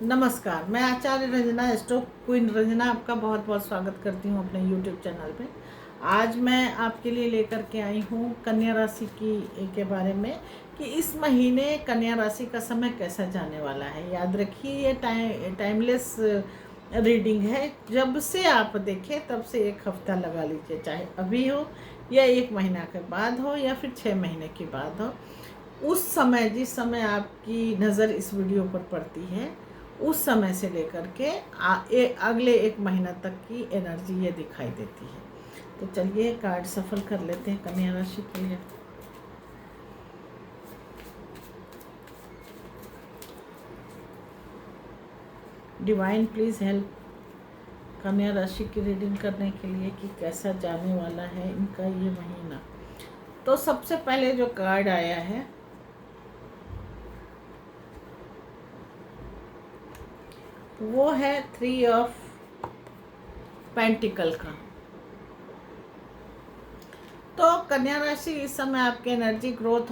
नमस्कार, मैं आचार्य Ranjana stock queen Ranjana आपका बहुत बहुत स्वागत करती हूँ अपने यूट्यूब चैनल पे। आज मैं आपके लिए लेकर के आई हूँ कन्या राशि के बारे में कि इस महीने कन्या राशि का समय कैसा जाने वाला है। याद रखिए ये टाइमलेस रीडिंग है। जब से आप देखें तब से एक हफ्ता लगा लीजिए, चाहे अभी हो या एक महीना के बाद हो या फिर 6 महीने के बाद हो। उस समय जिस समय आपकी नज़र इस वीडियो पर पड़ती है उस समय से लेकर के अगले एक महीना तक की एनर्जी ये दिखाई देती है। तो चलिए कार्ड सफल कर लेते हैं कन्या राशि के लिए। डिवाइन प्लीज़ हेल्प कन्या राशि की रीडिंग करने के लिए कि कैसा जाने वाला है इनका ये महीना। तो सबसे पहले जो कार्ड आया है वो है 3 ऑफ पेंटिकल का। तो कन्या राशि इस समय आपके एनर्जी ग्रोथ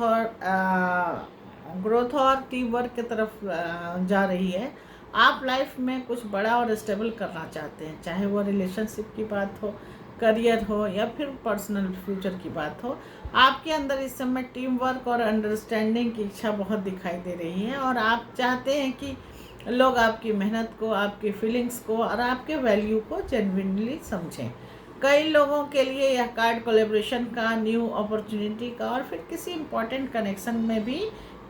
और टीम वर्क की तरफ जा रही है। आप लाइफ में कुछ बड़ा और स्टेबल करना चाहते हैं, चाहे वो रिलेशनशिप की बात हो, करियर हो या फिर पर्सनल फ्यूचर की बात हो। आपके अंदर इस समय टीम वर्क और अंडरस्टैंडिंग की इच्छा बहुत दिखाई दे रही है और आप चाहते हैं कि लोग आपकी मेहनत को, आपकी फीलिंग्स को और आपके वैल्यू को जेन्युइनली समझें। कई लोगों के लिए यह कार्ड कोलेब्रेशन का, न्यू अपॉर्चुनिटी का और फिर किसी इम्पोर्टेंट कनेक्शन में भी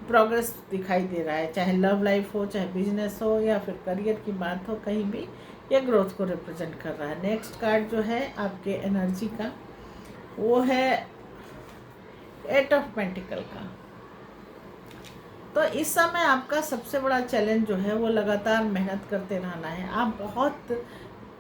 प्रोग्रेस दिखाई दे रहा है, चाहे लव लाइफ हो, चाहे बिजनेस हो या फिर करियर की बात हो, कहीं भी यह ग्रोथ को रिप्रेजेंट कर रहा है। नेक्स्ट कार्ड जो है आपके एनर्जी का वो है 8 ऑफ पेंटिकल का। तो इस समय आपका सबसे बड़ा चैलेंज जो है वो लगातार मेहनत करते रहना है। आप बहुत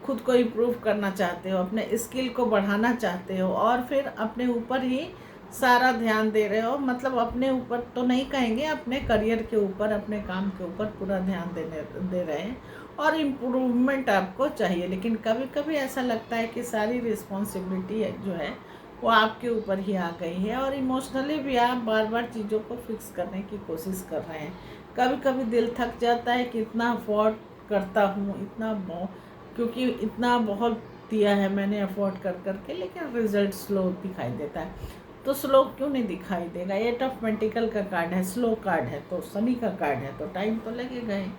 खुद को इम्प्रूव करना चाहते हो, अपने स्किल को बढ़ाना चाहते हो और फिर अपने ऊपर ही सारा ध्यान दे रहे हो। मतलब अपने ऊपर तो नहीं कहेंगे, अपने करियर के ऊपर, अपने काम के ऊपर पूरा ध्यान दे रहे हैं और इम्प्रूवमेंट आपको चाहिए। लेकिन कभी कभी ऐसा लगता है कि सारी रिस्पॉन्सिबिलिटी जो है वो आपके ऊपर ही आ गई है और इमोशनली भी आप बार बार चीज़ों को फिक्स करने की कोशिश कर रहे हैं। कभी कभी दिल थक जाता है कि इतना अफोर्ड करता हूँ, क्योंकि इतना बहुत दिया है मैंने अफोर्ड कर करके, लेकिन रिजल्ट स्लो दिखाई देता है। तो स्लो क्यों नहीं दिखाई देगा? 8 ऑफ पेंटिकल का कार्ड है, स्लो कार्ड है, तो शनि का कार्ड है, तो टाइम तो लगेगा ही।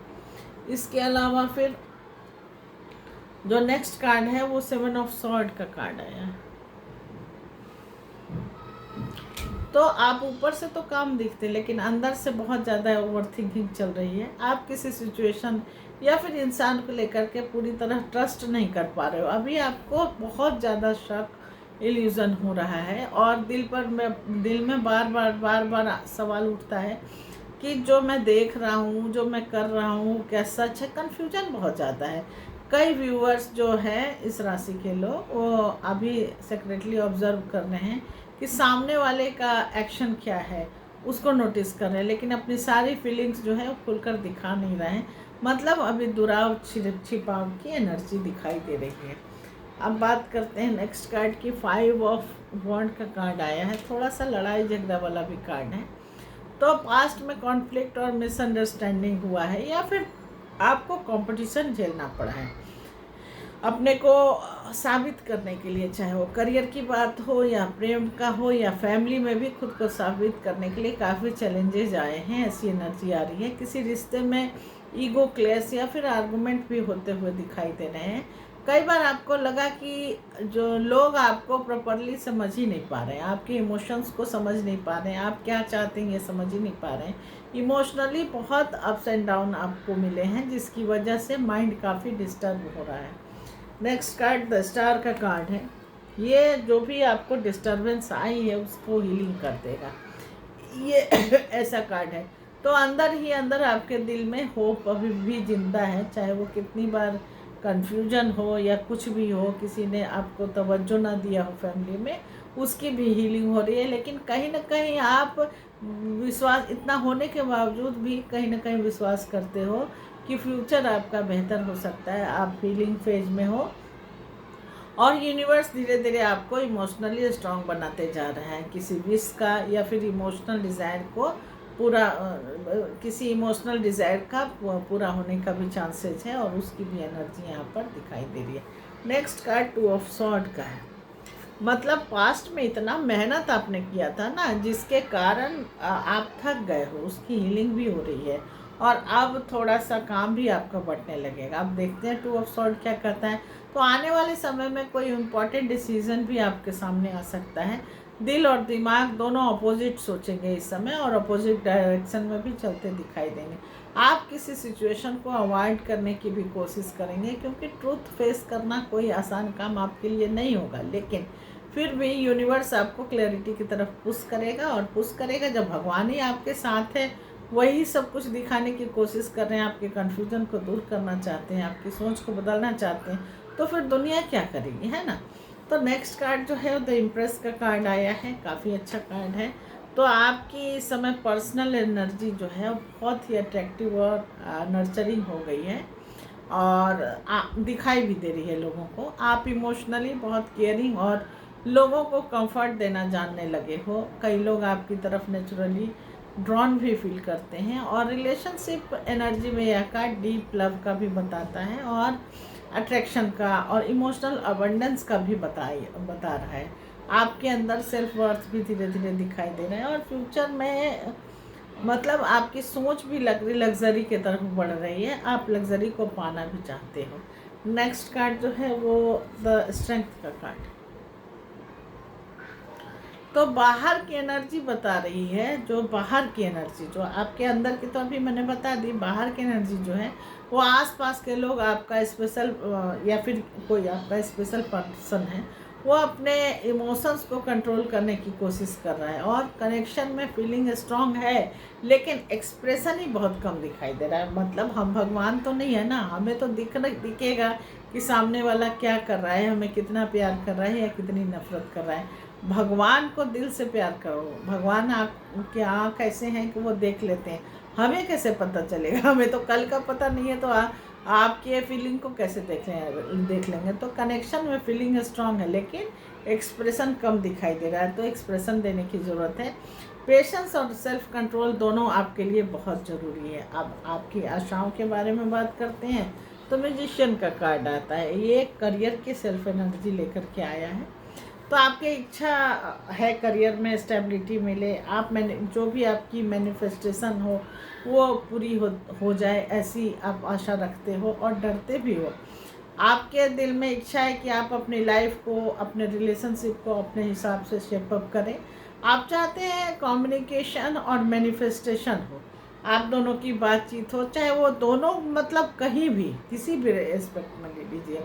इसके अलावा फिर जो नेक्स्ट कार्ड है वो 7 ऑफ सॉर्ड का कार्ड है। तो आप ऊपर से तो काम दिखते लेकिन अंदर से बहुत ज़्यादा ओवर थिंकिंग चल रही है। आप किसी सिचुएशन या फिर इंसान को लेकर के पूरी तरह ट्रस्ट नहीं कर पा रहे हो। अभी आपको बहुत ज़्यादा शक, इल्यूज़न हो रहा है और दिल में बार बार सवाल उठता है कि जो मैं देख रहा हूँ, जो मैं कर रहा हूँ, क्या सच है। कन्फ्यूजन बहुत ज़्यादा है। कई व्यूअर्स जो है इस राशि के लोग वो अभी सेक्रेटली ऑब्जर्व कर रहे हैं कि सामने वाले का एक्शन क्या है, उसको नोटिस कर रहे हैं, लेकिन अपनी सारी फीलिंग्स जो है वो खुलकर दिखा नहीं रहे हैं। मतलब अभी दुराव छिपाव की एनर्जी दिखाई दे रही है। अब बात करते हैं नेक्स्ट कार्ड की। 5 ऑफ वॉन्ड का कार्ड आया है, थोड़ा सा लड़ाई झगड़ा वाला भी कार्ड है। तो पास्ट में कॉन्फ्लिक्ट और मिसअंडरस्टैंडिंग हुआ है या फिर आपको कंपटीशन झेलना पड़ा है अपने को साबित करने के लिए, चाहे वो करियर की बात हो या प्रेम का हो या फैमिली में भी खुद को साबित करने के लिए काफ़ी चैलेंजेस आए हैं। ऐसी एनर्जी आ रही है। किसी रिश्ते में ईगो क्लैश या फिर आर्गुमेंट भी होते हुए दिखाई दे रहे हैं। कई बार आपको लगा कि जो लोग आपको प्रॉपरली समझ ही नहीं पा रहे हैं, आपके इमोशंस को समझ नहीं पा रहे हैं, आप क्या चाहते हैं ये समझ ही नहीं पा रहे हैं। इमोशनली बहुत अप्स एंड डाउन आपको मिले हैं, जिसकी वजह से माइंड काफ़ी डिस्टर्ब हो रहा है। नेक्स्ट कार्ड द स्टार का कार्ड है। ये जो भी आपको डिस्टरबेंस आई है उसको हीलिंग कर देगा, ये ऐसा कार्ड है। तो अंदर ही अंदर आपके दिल में होप अभी भी जिंदा है, चाहे वो कितनी बार कंफ्यूजन हो या कुछ भी हो, किसी ने आपको तवज्जो ना दिया हो फैमिली में, उसकी भी हीलिंग हो रही है। लेकिन कहीं ना कहीं आप विश्वास, इतना होने के बावजूद भी कहीं ना कहीं विश्वास करते हो कि फ्यूचर आपका बेहतर हो सकता है। आप हीलिंग फेज में हो और यूनिवर्स धीरे धीरे आपको इमोशनली स्ट्रांग बनाते जा रहा है। किसी विश का या फिर इमोशनल डिज़ायर को पूरा किसी इमोशनल डिज़ायर का पूरा होने का भी चांसेस है, और उसकी भी एनर्जी यहाँ पर दिखाई दे रही है। नेक्स्ट कार्ड 2 ऑफ स्वॉर्ड का है। मतलब पास्ट में इतना मेहनत आपने किया था ना, जिसके कारण आप थक गए हो, उसकी हीलिंग भी हो रही है, और अब थोड़ा सा काम भी आपका बढ़ने लगेगा। अब देखते हैं 2 ऑफ स्वॉर्ड क्या करता है। तो आने वाले समय में कोई इम्पोर्टेंट डिसीजन भी आपके सामने आ सकता है। दिल और दिमाग दोनों अपोजिट सोचेंगे इस समय, और अपोजिट डायरेक्शन में भी चलते दिखाई देंगे। आप किसी सिचुएशन को अवॉइड करने की भी कोशिश करेंगे, क्योंकि ट्रूथ फेस करना कोई आसान काम आपके लिए नहीं होगा, लेकिन फिर भी यूनिवर्स आपको क्लैरिटी की तरफ पुश करेगा, और पुश करेगा जब भगवान ही आपके साथ है, वही सब कुछ दिखाने की कोशिश कर रहे हैं, आपके कन्फ्यूजन को दूर करना चाहते हैं, आपकी सोच को बदलना चाहते हैं, तो फिर दुनिया क्या करेगी, है ना। तो नेक्स्ट कार्ड जो है द इम्प्रेस का कार्ड आया है, काफ़ी अच्छा कार्ड है। तो आपकी इस समय पर्सनल एनर्जी जो है बहुत ही अट्रैक्टिव और नर्चरिंग हो गई है, और दिखाई भी दे रही है लोगों को। आप इमोशनली बहुत केयरिंग और लोगों को कंफर्ट देना जानने लगे हो। कई लोग आपकी तरफ नेचुरली ड्रॉन भी फील करते हैं, और रिलेशनशिप एनर्जी में यह कार्ड डीप लव का भी बताता है, और अट्रैक्शन का और इमोशनल अबंडेंस का भी बता रहा है। आपके अंदर सेल्फ वर्थ भी धीरे धीरे दिखाई दे रहा है, और फ्यूचर में मतलब आपकी सोच भी लग्जरी की तरफ बढ़ रही है, आप लग्जरी को पाना भी चाहते हो। नेक्स्ट कार्ड जो है वो द स्ट्रेंथ का कार्ड। तो बाहर की एनर्जी बता रही है, जो बाहर की एनर्जी जो आपके अंदर की, तो अभी मैंने बता दी। बाहर की एनर्जी जो है वो आसपास के लोग आपका स्पेशल, या फिर कोई आपका स्पेशल पर्सन है, वो अपने इमोशंस को कंट्रोल करने की कोशिश कर रहा है, और कनेक्शन में फीलिंग स्ट्रांग है, लेकिन एक्सप्रेशन ही बहुत कम दिखाई दे रहा है। मतलब हम भगवान तो नहीं है ना, हमें तो दिखेगा कि सामने वाला क्या कर रहा है, हमें कितना प्यार कर रहा है या कितनी नफरत कर रहा है। भगवान को दिल से प्यार करो। भगवान आपके आँख ऐसे हैं कि वो देख लेते हैं, हमें कैसे पता चलेगा, हमें तो कल का पता नहीं है, तो आपकी ये फीलिंग को कैसे देख लेंगे। तो कनेक्शन में फीलिंग स्ट्रांग है, लेकिन एक्सप्रेशन कम दिखाई दे रहा है, तो एक्सप्रेशन देने की ज़रूरत है। पेशेंस और सेल्फ कंट्रोल दोनों आपके लिए बहुत ज़रूरी है। अब आपकी आशाओं के बारे में बात करते हैं, तो म्यूजिशियन का कार्ड आता है। ये करियर की सेल्फ एनर्जी लेकर के आया है। तो आपकी इच्छा है करियर में स्टेबिलिटी मिले, आप जो भी आपकी मैनिफेस्टेशन हो वो पूरी हो जाए, ऐसी आप आशा रखते हो, और डरते भी हो। आपके दिल में इच्छा है कि आप अपनी लाइफ को, अपने रिलेशनशिप को अपने हिसाब से शेप अप करें। आप चाहते हैं कम्युनिकेशन और मैनिफेस्टेशन हो, आप दोनों की बातचीत हो, चाहे वो दोनों मतलब कहीं भी किसी भी एस्पेक्ट में ले लीजिए।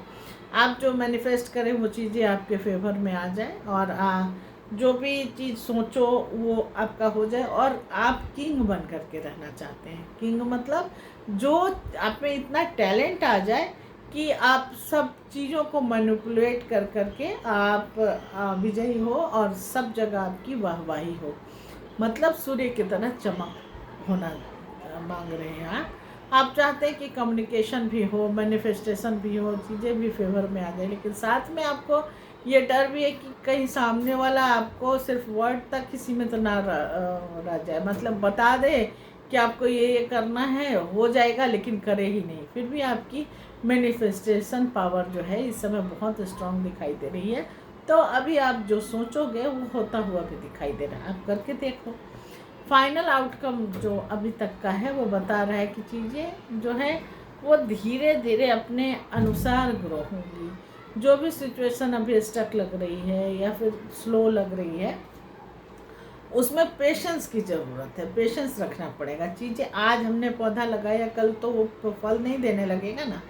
आप जो मैनिफेस्ट करें वो चीज़ें आपके फेवर में आ जाए, और जो भी चीज़ सोचो वो आपका हो जाए, और आप किंग बन करके रहना चाहते हैं। किंग मतलब जो आप में इतना टैलेंट आ जाए कि आप सब चीज़ों को मैनिपुलेट कर करके आप विजयी हो, और सब जगह आपकी वाहवाही हो। मतलब सूर्य की तरह चमक होना मांग रहे हैं आप चाहते हैं कि कम्युनिकेशन भी हो, मैनिफेस्टेशन भी हो, चीज़ें भी फेवर में आ जाए, लेकिन साथ में आपको ये डर भी है कि कहीं सामने वाला आपको सिर्फ वर्ड तक ही सीमित ना रह जाए। मतलब बता दे कि आपको ये करना है, हो जाएगा, लेकिन करे ही नहीं। फिर भी आपकी मैनिफेस्टेशन पावर जो है इस समय बहुत स्ट्रांग दिखाई दे रही है। तो अभी आप जो सोचोगे वो होता हुआ भी दिखाई दे रहा है, आप करके देखो। फाइनल आउटकम जो अभी तक का है वो बता रहा है कि चीज़ें जो है वो धीरे धीरे अपने अनुसार ग्रो होंगी। जो भी सिचुएशन अभी स्टक लग रही है या फिर स्लो लग रही है, उसमें पेशेंस की ज़रूरत है, पेशेंस रखना पड़ेगा। चीज़ें आज हमने पौधा लगाया, कल तो वो फल नहीं देने लगेगा ना,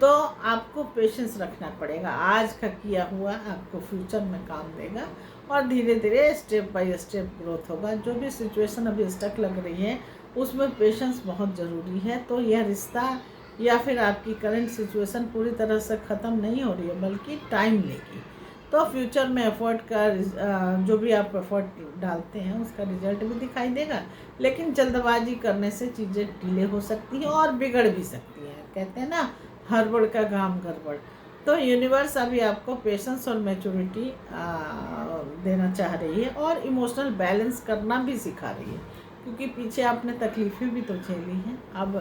तो आपको पेशेंस रखना पड़ेगा। आज का किया हुआ आपको फ्यूचर में काम देगा, और धीरे धीरे स्टेप बाय स्टेप ग्रोथ होगा। जो भी सिचुएशन अभी स्टक लग रही है उसमें पेशेंस बहुत ज़रूरी है। तो यह रिश्ता या फिर आपकी करंट सिचुएशन पूरी तरह से ख़त्म नहीं हो रही है, बल्कि टाइम लेगी। तो फ्यूचर में एफर्ट का जो भी आप एफर्ट डालते हैं उसका रिजल्ट भी दिखाई देगा, लेकिन जल्दबाजी करने से चीज़ें डिले हो सकती हैं और बिगड़ भी सकती हैं। कहते हैं ना, हड़बड़ का काम गड़बड़। तो यूनिवर्स अभी आपको पेशेंस और मैच्योरिटी देना चाह रही है, और इमोशनल बैलेंस करना भी सिखा रही है। क्योंकि पीछे आपने तकलीफ़ें भी तो झेली हैं। अब